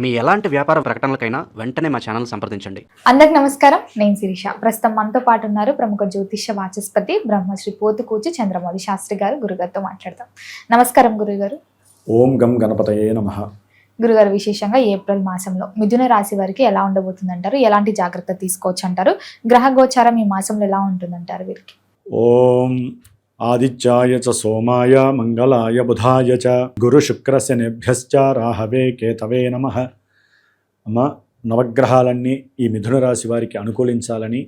మీ ఎలాంటి వ్యాపార ప్రకటనలకైనా వెంటనే మా ఛానల్ సంప్రదించండి. అందరికి నమస్కారం. నేను శిరీష. ప్రస్తుతం మనతో పాటు ఉన్నారు ప్రముఖ జ్యోతిష్య వాచస్పతి బ్రహ్మశ్రీ పోతుకూచి చంద్రమౌళి శాస్త్రి గారు. గురుగారితో మాట్లాడతాం. నమస్కారం గురుగారు. ఓం గం గణపతయే నమః. గురుగారు, విశేషంగా ఏప్రిల్ మాసంలో మిథున రాశి వారికి ఎలా ఉండబోతుందంటారు? ఎలాంటి జాగ్రత్త తీసుకోవచ్చు అంటారు? గ్రహ గోచారం ఈ మాసంలో ఎలా ఉంటుందంటారు వీరికి? ఓం ఆదిత్యాయ చ సోమాయ మంగళాయ బుధాయ చ గురు శుక్ర శనిభ్యశ్చ రాహవే కేతవే నమః. అమ్మ, నవగ్రహాలన్నీ ఈ మిథున రాశి వారికి అనుకూలించాలని,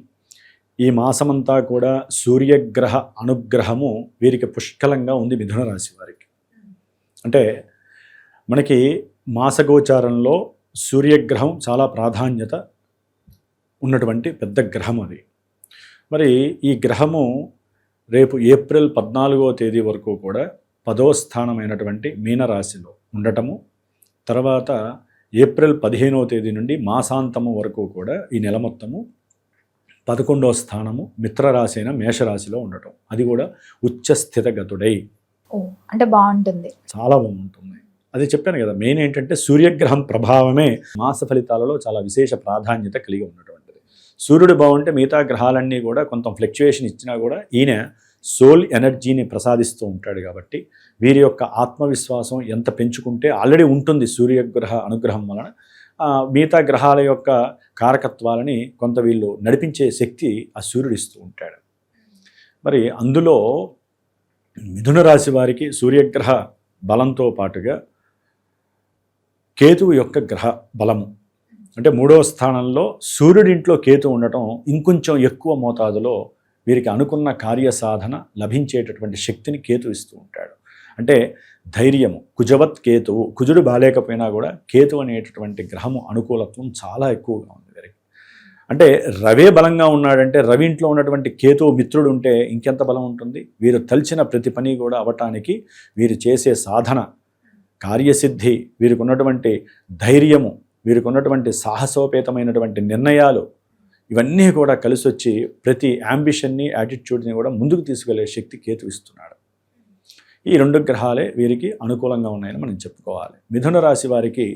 ఈ మాసమంతా కూడా సూర్యగ్రహ అనుగ్రహము వీరికి పుష్కలంగా ఉంది మిథున రాశి వారికి. అంటే మనకి మాసగోచారంలో సూర్యగ్రహం చాలా ప్రాధాన్యత ఉన్నటువంటి పెద్ద గ్రహం అది. మరి ఈ గ్రహము రేపు ఏప్రిల్ 14వ తేదీ వరకు కూడా 10వ స్థానమైనటువంటి మీనరాశిలో ఉండటము, తర్వాత ఏప్రిల్ 15వ తేదీ నుండి మాసాంతము వరకు కూడా ఈ నెల మొత్తము 11వ స్థానము మిత్రరాశి అయిన మేషరాశిలో ఉండటం, అది కూడా ఉచ్చస్థితగతుడై. అంటే బాగుంటుంది, చాలా బాగుంటుంది. అది చెప్పాను కదా, మెయిన్ ఏంటంటే సూర్యగ్రహం ప్రభావమే మాస ఫలితాలలో చాలా విశేష ప్రాధాన్యత కలిగి ఉన్నటువంటిది. సూర్యుడు బాగుంటే మిగతా గ్రహాలన్నీ కూడా కొంత ఫ్లక్చుయేషన్ ఇచ్చినా కూడా ఈయన సోల్ ఎనర్జీని ప్రసాదిస్తూ ఉంటాడు. కాబట్టి వీరి యొక్క ఆత్మవిశ్వాసం ఎంత పెంచుకుంటే ఆల్రెడీ ఉంటుంది సూర్యగ్రహ అనుగ్రహం వలన, మిగతా గ్రహాల యొక్క కారకత్వాలని కొంత వీళ్ళు నడిపించే శక్తి ఆ సూర్యుడు ఇస్తూ ఉంటాడు. మరి అందులో మిథున రాశి వారికి సూర్యగ్రహ బలంతో పాటుగా కేతువు యొక్క గ్రహ బలము, అంటే 3వ స్థానంలో సూర్యుడింట్లో కేతు ఉండటం ఇంకొంచెం ఎక్కువ మోతాదులో వీరికి అనుకున్న కార్యసాధన లభించేటటువంటి శక్తిని కేతు ఇస్తూ ఉంటాడు. అంటే ధైర్యము, కుజవత్ కేతువు, కుజుడు బాలేకపోయినా కూడా కేతు అనేటటువంటి గ్రహము అనుకూలత్వం చాలా ఎక్కువగా ఉంది వీరికి. అంటే రవే బలంగా ఉన్నాడంటే, రవి ఇంట్లో ఉన్నటువంటి కేతువు మిత్రుడు ఉంటే ఇంకెంత బలం ఉంటుంది. వీరు తలిచిన ప్రతి పని కూడా అవటానికి, వీరు చేసే సాధన, కార్యసిద్ధి, వీరికి ఉన్నటువంటి ధైర్యము, వీరికి ఉన్నటువంటి సాహసోపేతమైనటువంటి నిర్ణయాలు, ఇవన్నీ కూడా కలిసి వచ్చి ప్రతి యాంబిషన్ని, యాటిట్యూడ్ని కూడా ముందుకు తీసుకెళ్లే శక్తి కేతు ఇస్తున్నాడు. ఈ 2 గ్రహాలే వీరికి అనుకూలంగా ఉన్నాయని మనం చెప్పుకోవాలి. మిథున రాశి వారికి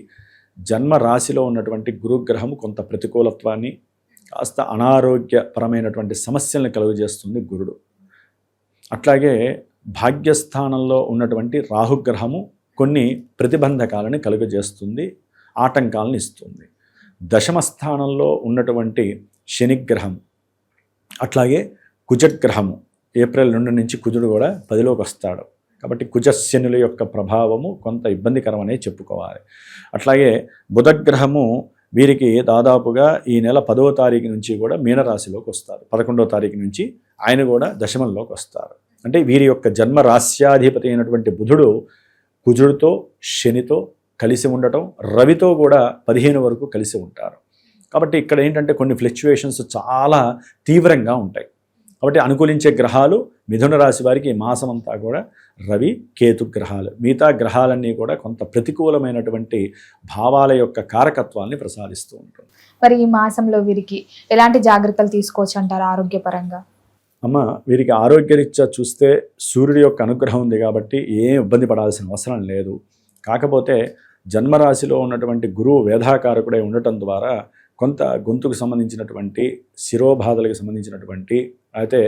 జన్మ రాశిలో ఉన్నటువంటి గురుగ్రహము కొంత ప్రతికూలత్వాన్ని, కాస్త అనారోగ్యపరమైనటువంటి సమస్యలను కలుగజేస్తుంది గురుడు. అట్లాగే భాగ్యస్థానంలో ఉన్నటువంటి రాహుగ్రహము కొన్ని ప్రతిబంధకాలను కలుగజేస్తుంది, ఆటంకాలను ఇస్తుంది. దశమ స్థానంలో ఉన్నటువంటి శనిగ్రహం, అట్లాగే కుజగ్రహము, ఏప్రిల్ 2 నుంచి కుజుడు కూడా 10లోకి వస్తాడు. కాబట్టి కుజశనుల యొక్క ప్రభావము కొంత ఇబ్బందికరమనే చెప్పుకోవాలి. అట్లాగే బుధగ్రహము వీరికి దాదాపుగా ఈ నెల 10వ తారీఖు నుంచి కూడా మీనరాశిలోకి వస్తారు. 11వ తారీఖు నుంచి ఆయన కూడా దశమంలోకి వస్తారు. అంటే వీరి యొక్క జన్మ రాశ్యాధిపతి అయినటువంటి బుధుడు కుజుడితో, శనితో కలిసి ఉండటం, రవితో కూడా 15 వరకు కలిసి ఉంటారు. కాబట్టి ఇక్కడ ఏంటంటే కొన్ని ఫ్లక్చుయేషన్స్ చాలా తీవ్రంగా ఉంటాయి. కాబట్టి అనుకూలించే గ్రహాలు మిథున రాశి వారికి ఈ మాసం అంతా కూడా రవి, కేతు గ్రహాలు. మిగతా గ్రహాలన్నీ కూడా కొంత ప్రతికూలమైనటువంటి భావాల యొక్క కారకత్వాన్ని ప్రసాదిస్తూ ఉంటుంది. మరి ఈ మాసంలో వీరికి ఎలాంటి జాగ్రత్తలు తీసుకోవచ్చు అంటారు ఆరోగ్యపరంగా? అమ్మ, వీరికి ఆరోగ్యరీత్యా చూస్తే సూర్యుడి యొక్క అనుగ్రహం ఉంది కాబట్టి ఏం ఇబ్బంది పడాల్సిన అవసరం లేదు. కాకపోతే జన్మరాశిలో ఉన్నటువంటి గురువు వేధాకారకుడై ఉండటం ద్వారా కొంత గొంతుకు సంబంధించినటువంటి, శిరోబాధలకు సంబంధించినటువంటి, అయితే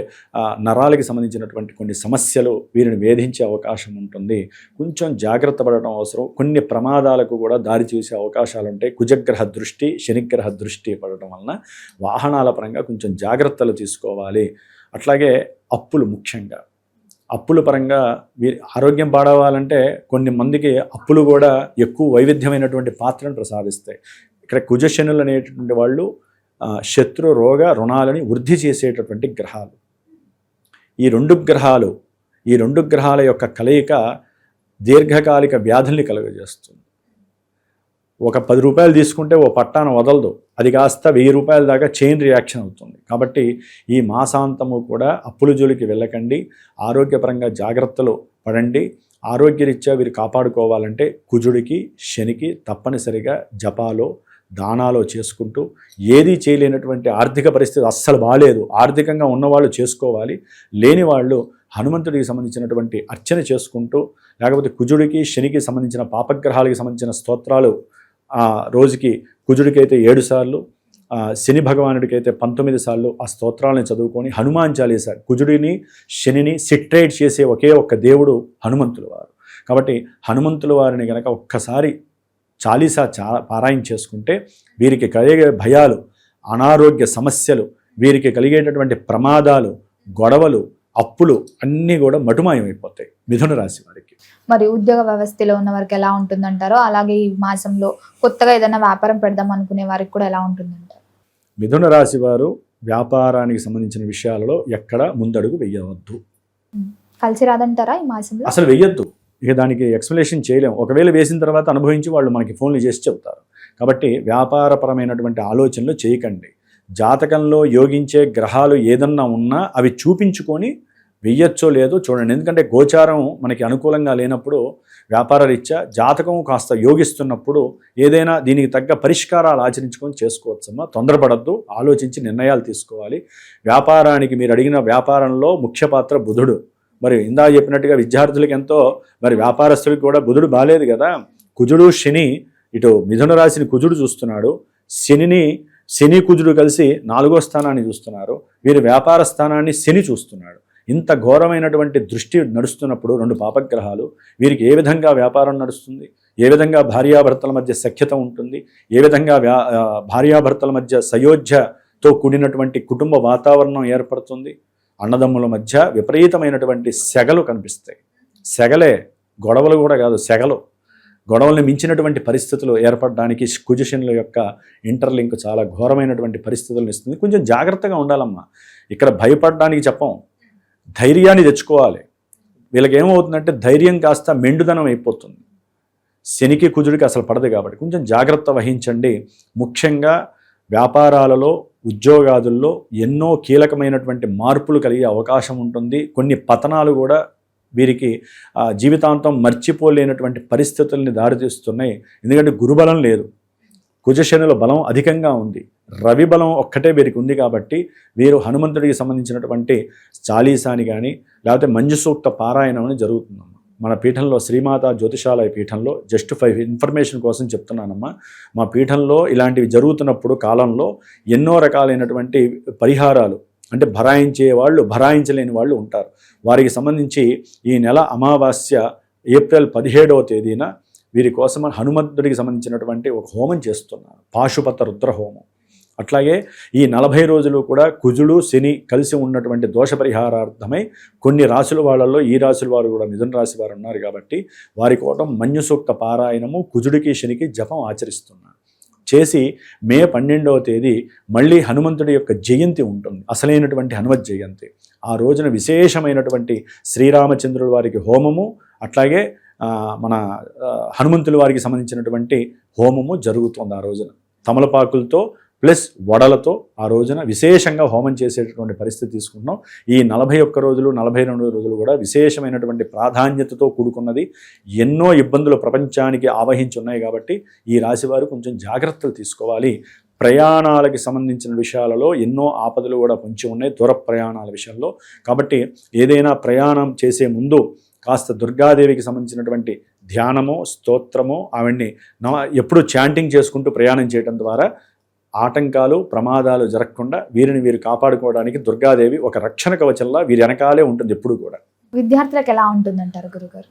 నరాలకి సంబంధించినటువంటి కొన్ని సమస్యలు వీరిని వేధించే అవకాశం ఉంటుంది. కొంచెం జాగ్రత్త పడటం అవసరం. కొన్ని ప్రమాదాలకు కూడా దారి చూసే అవకాశాలు ఉంటాయి. కుజగ్రహ దృష్టి, శనిగ్రహ దృష్టి పడటం వలన వాహనాల పరంగా కొంచెం జాగ్రత్తలు తీసుకోవాలి. అట్లాగే అప్పులు, ముఖ్యంగా అప్పుల పరంగా వీరి ఆరోగ్యం పాడవాలంటే కొన్ని మందికి అప్పులు కూడా ఎక్కువ వైవిధ్యమైనటువంటి పాత్రను ప్రసాదిస్తాయి. ఇక్కడ కుజశనులు అనేటటువంటి వాళ్ళు శత్రు, రోగ, రుణాలని వృద్ధి చేసేటటువంటి గ్రహాలు. ఈ 2 గ్రహాల యొక్క కలయిక దీర్ఘకాలిక వ్యాధుల్ని కలుగజేస్తుంది. ఒక 10 రూపాయలు తీసుకుంటే ఓ పట్టాన వదలదు, అది కాస్త 1000 రూపాయల దాకా చైన్ రియాక్షన్ అవుతుంది. కాబట్టి ఈ మాసాంతము కూడా అప్పుల జోలికి వెళ్ళకండి, ఆరోగ్యపరంగా జాగ్రత్తలు పడండి. ఆరోగ్యరీత్యా వీరు కాపాడుకోవాలంటే కుజుడికి, శనికి తప్పనిసరిగా జపాలో, దానాలో చేసుకుంటూ, ఏదీ చేయలేనటువంటి ఆర్థిక పరిస్థితి అస్సలు బాగాలేదు, ఆర్థికంగా ఉన్నవాళ్ళు చేసుకోవాలి, లేని వాళ్ళు హనుమంతుడికి సంబంధించినటువంటి అర్చన చేసుకుంటూ, లేకపోతే కుజుడికి, శనికి సంబంధించిన పాపగ్రహాలకి సంబంధించిన స్తోత్రాలు ఆ రోజుకి కుజుడికైతే 7 సార్లు, శని భగవానుడికైతే 19 సార్లు ఆ స్తోత్రాలను చదువుకొని హనుమాన్ చాలీసా, కుజుడిని శనిని సిట్రేట్ చేసే ఒకే ఒక్క దేవుడు హనుమంతుల వారు. కాబట్టి హనుమంతుల వారిని కనుక ఒక్కసారి చాలీసా పారాయణ చేసుకుంటే వీరికి కలిగే భయాలు, అనారోగ్య సమస్యలు, వీరికి కలిగేటటువంటి ప్రమాదాలు, గొడవలు, అప్పులు అన్నీ కూడా మటుమాయమైపోతాయి మిథున రాశి వారికి. మరి ఉద్యోగ వ్యవస్థలో ఉన్న వారికి ఎలా ఉంటుందంటారో, అలాగే ఈ మాసంలో కొత్తగా ఏదైనా వ్యాపారం పెడదాం అనుకునే వారికి కూడా ఎలా ఉంటుందంటారు? మిథున రాశి వారు వ్యాపారానికి సంబంధించిన విషయాలలో ఎక్కడ ముందడుగు వెయ్యవద్దు. కలిసి రాదంటారా ఈ మాసంలో? అసలు వెయ్యొద్దు. ఇక దానికి ఎక్స్ప్లెనేషన్ చేయలేం. ఒకవేళ వేసిన తర్వాత అనుభవించి వాళ్ళు మనకి ఫోన్లు చేసి చెబుతారు. కాబట్టి వ్యాపారపరమైనటువంటి ఆలోచనలు చేయకండి. జాతకంలో యోగించే గ్రహాలు ఏదన్నా ఉన్నా అవి చూపించుకొని వెయ్యొచ్చో లేదో చూడండి. ఎందుకంటే గోచారం మనకి అనుకూలంగా లేనప్పుడు వ్యాపార రీత్యా జాతకం కాస్త యోగిస్తున్నప్పుడు ఏదైనా దీనికి తగ్గ పరిష్కారాలు ఆచరించుకొని చేసుకోవచ్చమ్మా. తొందరపడద్దు, ఆలోచించి నిర్ణయాలు తీసుకోవాలి. వ్యాపారానికి మీరు అడిగిన వ్యాపారంలో ముఖ్య పాత్ర బుధుడు. మరి ఇందా చెప్పినట్టుగా విద్యార్థులకి ఎంతో, మరి వ్యాపారస్తులకి కూడా బుధుడు బాలేదు కదా. కుజుడు శని, ఇటు మిథున రాశిని కుజుడు చూస్తున్నాడు, శని కుజుడు కలిసి 4వ స్థానాన్ని చూస్తున్నారు. వీరి వ్యాపార స్థానాన్ని శని చూస్తున్నాడు. ఇంత ఘోరమైనటువంటి దృష్టి నడుస్తున్నప్పుడు 2 పాపగ్రహాలు, వీరికి ఏ విధంగా వ్యాపారం నడుస్తుంది, ఏ విధంగా భార్యాభర్తల మధ్య సఖ్యత ఉంటుంది, ఏ విధంగా భార్యాభర్తల మధ్య సయోధ్యతో కూడినటువంటి కుటుంబ వాతావరణం ఏర్పడుతుంది. అన్నదమ్ముల మధ్య విపరీతమైనటువంటి సెగలు కనిపిస్తాయి. సెగలే, గొడవలు కూడా కాదు, సెగలు. గొడవల్ని మించినటువంటి పరిస్థితులు ఏర్పడడానికి కుజశనుల యొక్క ఇంటర్లింక్ చాలా ఘోరమైనటువంటి పరిస్థితులను ఇస్తుంది. కొంచెం జాగ్రత్తగా ఉండాలమ్మా. ఇక్కడ భయపడడానికి చెప్పం, ధైర్యాన్ని తెచ్చుకోవాలి. వీళ్ళకి ఏమవుతుందంటే ధైర్యం కాస్త మెండుదనం అయిపోతుంది. శనికి కుజుడికి అసలు పడదు కాబట్టి కొంచెం జాగ్రత్త వహించండి. ముఖ్యంగా వ్యాపారాలలో, ఉద్యోగాదుల్లో ఎన్నో కీలకమైనటువంటి మార్పులు కలిగే అవకాశం ఉంటుంది. కొన్ని పతనాలు కూడా వీరికి జీవితాంతం మర్చిపోలేనటువంటి పరిస్థితుల్ని దారితీస్తున్నాయి. ఎందుకంటే గురుబలం లేదు, కుజశనుల బలం అధికంగా ఉంది, రవి బలం ఒక్కటే వీరికి ఉంది. కాబట్టి వీరు హనుమంతుడికి సంబంధించినటువంటి చాలీసాని కానీ లేకపోతే మంజు సూక్త పారాయణం అని జరుగుతుందమ్మా మన పీఠంలో. శ్రీమాత జ్యోతిషాలయ పీఠంలో జస్ట్ 5 ఇన్ఫర్మేషన్ కోసం చెప్తున్నానమ్మా. మా పీఠంలో ఇలాంటివి జరుగుతున్నప్పుడు కాలంలో ఎన్నో రకాలైనటువంటి పరిహారాలు, అంటే భరాయించే వాళ్ళు, భరాయించలేని వాళ్ళు ఉంటారు. వారికి సంబంధించి ఈ నెల అమావాస్య ఏప్రిల్ 17వ తేదీన వీరి కోసం హనుమంతుడికి సంబంధించినటువంటి ఒక హోమం చేస్తున్నాను, పాశుపత రుద్ర హోమం. అట్లాగే ఈ 40 రోజులు కూడా కుజుడు శని కలిసి ఉన్నటువంటి దోష పరిహారార్థమై కొన్ని రాశుల వాళ్ళల్లో ఈ రాశుల వారు కూడా మిథున రాశి వారు ఉన్నారు కాబట్టి వారి కోసం మన్యు సూక్త పారాయణము కుజుడికి శనికి జపం ఆచరిస్తున్నాను. చేసి మే 12వ తేదీ మళ్ళీ హనుమంతుడి యొక్క జయంతి ఉంటుంది, అసలైనటువంటి హనుమత్ జయంతి. ఆ రోజున విశేషమైనటువంటి శ్రీరామచంద్రుడి వారికి హోమము, అట్లాగే మన హనుమంతుల వారికి సంబంధించినటువంటి హోమము జరుగుతుంది. ఆ రోజున తమలపాకులతో ప్లస్ వడలతో ఆ రోజున విశేషంగా హోమం చేసేటటువంటి పరిస్థితి తీసుకుంటున్నాం. ఈ 41 రోజులు 42 రోజులు కూడా విశేషమైనటువంటి ప్రాధాన్యతతో కూడుకున్నది. ఎన్నో ఇబ్బందులు ప్రపంచానికి ఆవహించి ఉన్నాయి కాబట్టి ఈ రాశివారు కొంచెం జాగ్రత్తలు తీసుకోవాలి. ప్రయాణాలకి సంబంధించిన విషయాలలో ఎన్నో ఆపదలు కూడా పొంచి ఉన్నాయి, దూర ప్రయాణాల విషయంలో. కాబట్టి ఏదైనా ప్రయాణం చేసే ముందు కాస్త దుర్గాదేవికి సంబంధించినటువంటి ధ్యానమో స్తోత్రమో ఆవిడ్ని ఎప్పుడు చాంటింగ్ చేసుకుంటూ ప్రయాణం చేయడం ద్వారా ఆటంకాలు ప్రమాదాలు జరగకుండా వీరు కాపాడుకోవడానికి దుర్గాదేవి ఒక రక్షణ కవచంలా వీరి వెనకాలే ఉంటుంది ఎప్పుడు కూడా. విద్యార్థులకు ఎలా ఉంటుందంటారు గురుగారు?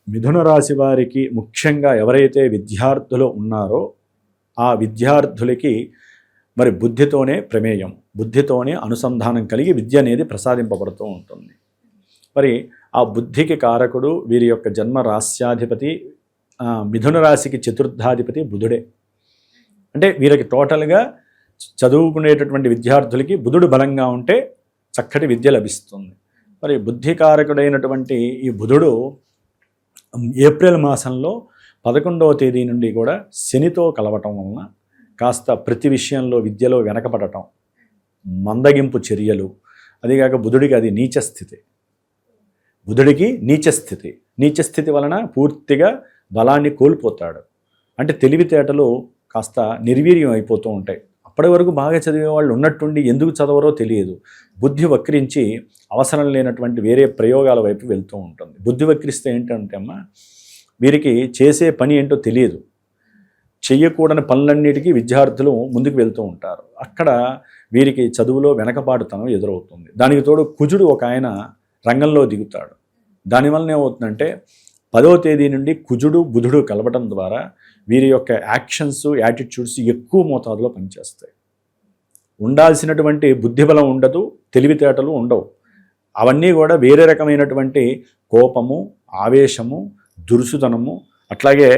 మిథున రాశి వారికి ముఖ్యంగా ఎవరైతే విద్యార్థులు ఉన్నారో ఆ విద్యార్థులకి మరి బుద్ధితోనే ప్రమేయం, బుద్ధితోనే అనుసంధానం కలిగి విద్య అనేది ప్రసాదింపబడుతూ ఉంటుంది. మరి ఆ బుద్ధికి కారకుడు వీరి యొక్క జన్మ రాశ్యాధిపతి, మిథున రాశికి చతుర్థాధిపతి బుధుడే. అంటే వీరికి టోటల్గా చదువుకునేటటువంటి విద్యార్థులకి బుధుడు బలంగా ఉంటే చక్కటి విద్య లభిస్తుంది. మరి బుద్ధికారకుడైనటువంటి ఈ బుధుడు ఏప్రిల్ మాసంలో 11వ తేదీ నుండి కూడా శనితో కలవటం వలన కాస్త ప్రతి విషయంలో విద్యలో వెనకబడటం, మందగింపు చర్యలు, అదిగాక బుధుడికి అది నీచస్థితి. బుధుడికి నీచస్థితి వలన పూర్తిగా బలాన్ని కోల్పోతాడు. అంటే తెలివితేటలు కాస్త నిర్వీర్యం అయిపోతూ ఉంటాయి. అప్పటి వరకు బాగా చదివే వాళ్ళు ఉన్నట్టుండి ఎందుకు చదవరో తెలియదు. బుద్ధి వక్రించి అవసరం లేనటువంటి వేరే ప్రయోగాల వైపు వెళ్తూ ఉంటుంది. బుద్ధి వక్రిస్తే ఏంటంటే అమ్మా వీరికి చేసే పని ఏంటో తెలియదు. చెయ్యకూడని పనులన్నిటికీ విద్యార్థులు ముందుకు వెళ్తూ ఉంటారు. అక్కడ వీరికి చదువులో వెనకబాటుతనం ఎదురవుతుంది. దానికి తోడు కుజుడు ఒక ఆయన రంగంలో దిగుతాడు. దానివల్ల ఏమవుతుందంటే 10వ తేదీ నుండి కుజుడు బుధుడు కలవటం ద్వారా వీరి యొక్క యాక్షన్స్ యాటిట్యూడ్స్ ఎక్కువ మోతాదులో పనిచేస్తాయి. ఉండాల్సినటువంటి బుద్ధిబలం ఉండదు, తెలివితేటలు ఉండవు. అవన్నీ కూడా వేరే రకమైనటువంటి కోపము, ఆవేశము, దురుసుతనము, అట్లాగే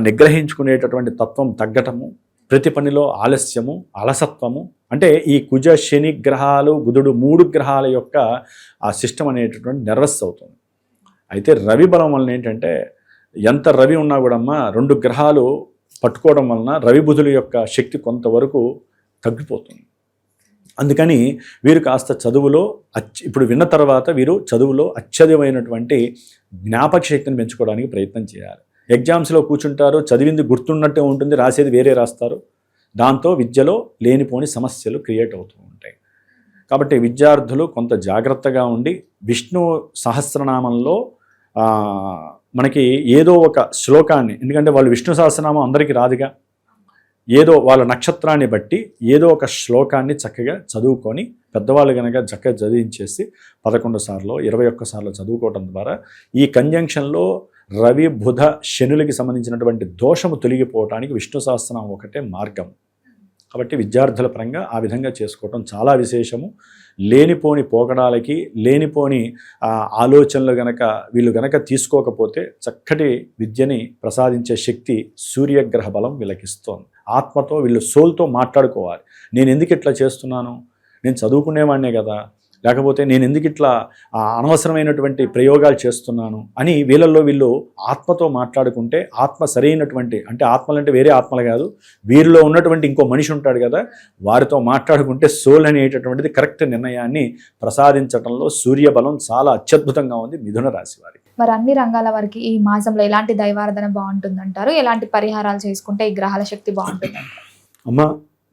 నిగ్రహించుకునేటటువంటి తత్వం తగ్గటము, ప్రతి పనిలో ఆలస్యము, అలసత్వము, అంటే ఈ కుజ శని గ్రహాలు బుధుడు 3 గ్రహాల యొక్క ఆ సిస్టమ్ అనేటటువంటి నెర్వస్ అవుతుంది. అయితే రవి బలం వలన ఏంటంటే ఎంత రవి ఉన్నా కూడా 2 గ్రహాలు పట్టుకోవడం వలన రవి బుధుల యొక్క శక్తి కొంతవరకు తగ్గిపోతుంది. అందుకని వీరు కాస్త చదువులో ఇప్పుడు విన్న తర్వాత వీరు చదువులో అత్యధికమైనటువంటి జ్ఞాపక శక్తిని పెంచుకోవడానికి ప్రయత్నం చేయాలి. ఎగ్జామ్స్లో కూర్చుంటారు, చదివింది గుర్తున్నట్టే ఉంటుంది, రాసేది వేరే రాస్తారు. దాంతో విద్యలో లేనిపోని సమస్యలు క్రియేట్ అవుతూ ఉంటాయి. కాబట్టి విద్యార్థులు కొంత జాగ్రత్తగా ఉండి విష్ణు సహస్రనామంలో మనకి ఏదో ఒక శ్లోకాన్ని, ఎందుకంటే వాళ్ళు విష్ణు సహస్రనామం అందరికీ రాదుగా, ఏదో వాళ్ళ నక్షత్రాన్ని బట్టి ఏదో ఒక శ్లోకాన్ని చక్కగా చదువుకొని పెద్దవాళ్ళు కనుక చక్కగా చదివించేసి 11 సార్లు 21 సార్లు చదువుకోవటం ద్వారా ఈ కంజంక్షన్లో రవి బుధ శనులకి సంబంధించినటువంటి దోషము తొలగిపోవటానికి విష్ణు సహస్రనామం ఒకటే మార్గం. కాబట్టి విద్యార్థుల పరంగా ఆ విధంగా చేసుకోవటం చాలా విశేషము. లేనిపోని పోకడాలకి, లేనిపోని ఆలోచనలు వీళ్ళు గనక తీసుకోకపోతే చక్కటి విద్యని ప్రసాదించే శక్తి సూర్యగ్రహ బలం వీళ్ళకిస్తోంది. ఆత్మతో వీళ్ళు సోల్తో మాట్లాడుకోవాలి. నేను ఎందుకు ఇట్లా చేస్తున్నాను, నేను చదువుకునేవాడినే కదా, లేకపోతే నేను ఎందుకు ఇట్లా అనవసరమైనటువంటి ప్రయోగాలు చేస్తున్నాను అని వీళ్ళల్లో వీళ్ళు ఆత్మతో మాట్లాడుకుంటే, ఆత్మ సరైనటువంటి, అంటే ఆత్మలంటే వేరే ఆత్మలు కాదు, వీరిలో ఉన్నటువంటి ఇంకో మనిషి ఉంటాడు కదా, వారితో మాట్లాడుకుంటే సోల్ అనేటటువంటిది కరెక్ట్ నిర్ణయాన్ని ప్రసాదించడంలో సూర్యబలం చాలా అత్యద్భుతంగా ఉంది మిథున రాశి వారికి. మరి అన్ని రంగాల వారికి ఈ మాసంలో ఎలాంటి దైవారాధన బాగుంటుందంటారు? ఎలాంటి పరిహారాలు చేసుకుంటే ఈ గ్రహాల శక్తి బాగుంటుందంటారు? అమ్మ,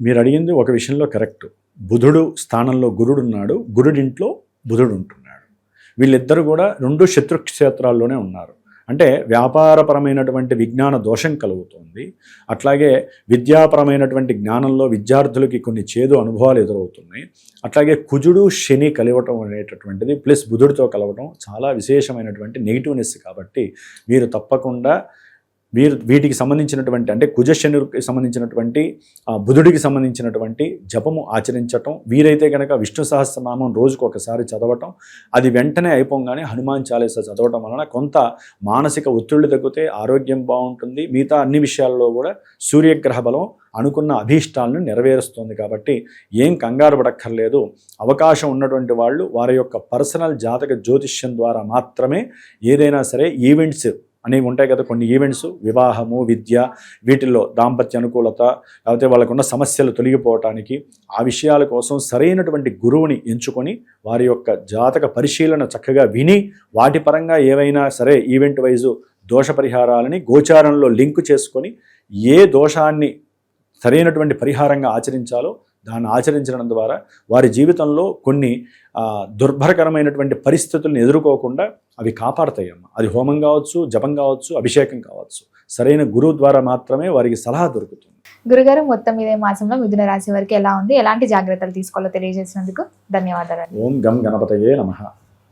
మీరు అడిగింది ఒక విషయంలో కరెక్ట్. బుధుడు స్థానంలో గురుడు ఉన్నాడు, గురుడింట్లో బుధుడు ఉంటున్నాడు. వీళ్ళిద్దరూ కూడా 2 శత్రుక్షేత్రాల్లోనే ఉన్నారు. అంటే వ్యాపారపరమైనటువంటి విజ్ఞాన దోషం కలుగుతుంది. అట్లాగే విద్యాపరమైనటువంటి జ్ఞానంలో విద్యార్థులకి కొన్ని చేదు అనుభవాలు ఎదురవుతున్నాయి. అట్లాగే కుజుడు శని కలవటం అనేటటువంటిది ప్లస్ బుధుడితో కలవటం చాలా విశేషమైనటువంటి నెగిటివ్నెస్. కాబట్టి మీరు తప్పకుండా వీటికి సంబంధించినటువంటి, అంటే కుజశనుడికి సంబంధించినటువంటి బుధుడికి సంబంధించినటువంటి జపము ఆచరించటం, వీరైతే కనుక విష్ణు సహస్రనామం రోజుకు ఒకసారి చదవటం, అది వెంటనే అయిపోగానే హనుమాన్ చాలీసా చదవటం వలన కొంత మానసిక ఒత్తిళ్లు తగ్గితే ఆరోగ్యం బాగుంటుంది. మిగతా అన్ని విషయాల్లో కూడా సూర్యగ్రహ బలం అనుకున్న అభీష్టాలను నెరవేరుస్తుంది. కాబట్టి ఏం కంగారు పడక్కర్లేదు. అవకాశం ఉన్నటువంటి వాళ్ళు వారి యొక్క పర్సనల్ జాతక జ్యోతిష్యం ద్వారా మాత్రమే ఏదైనా సరే ఈవెంట్స్ అనేవి ఉంటాయి కదా, కొన్ని ఈవెంట్స్, వివాహము, విద్య, వీటిల్లో దాంపత్య అనుకూలత, లేకపోతే వాళ్ళకున్న సమస్యలు తొలగిపోవటానికి ఆ విషయాల కోసం సరైనటువంటి గురువుని ఎంచుకొని వారి యొక్క జాతక పరిశీలన చక్కగా విని వాటి పరంగా ఏవైనా సరే ఈవెంట్ వైజు దోష పరిహారాలని గోచారంలో లింకు చేసుకొని ఏ దోషాన్ని సరైనటువంటి పరిహారంగా ఆచరించాలో దాన్ని ఆచరించడం ద్వారా వారి జీవితంలో కొన్ని దుర్భరకరమైనటువంటి పరిస్థితులను ఎదుర్కోకుండా అవి కాపాడతాయమ్మ. అది హోమం కావచ్చు, జపం కావచ్చు, అభిషేకం కావచ్చు. సరైన గురువు ద్వారా మాత్రమే వారికి సలహా దొరుకుతుంది. గురుగారు, మొత్తం ఇదే మాసంలో మిథున రాశి వారికి ఎలా ఉంది, ఎలాంటి జాగ్రత్తలు తీసుకోవాలో తెలియజేసినందుకు ధన్యవాదాలు. ఓం గం గణపతయే నమః.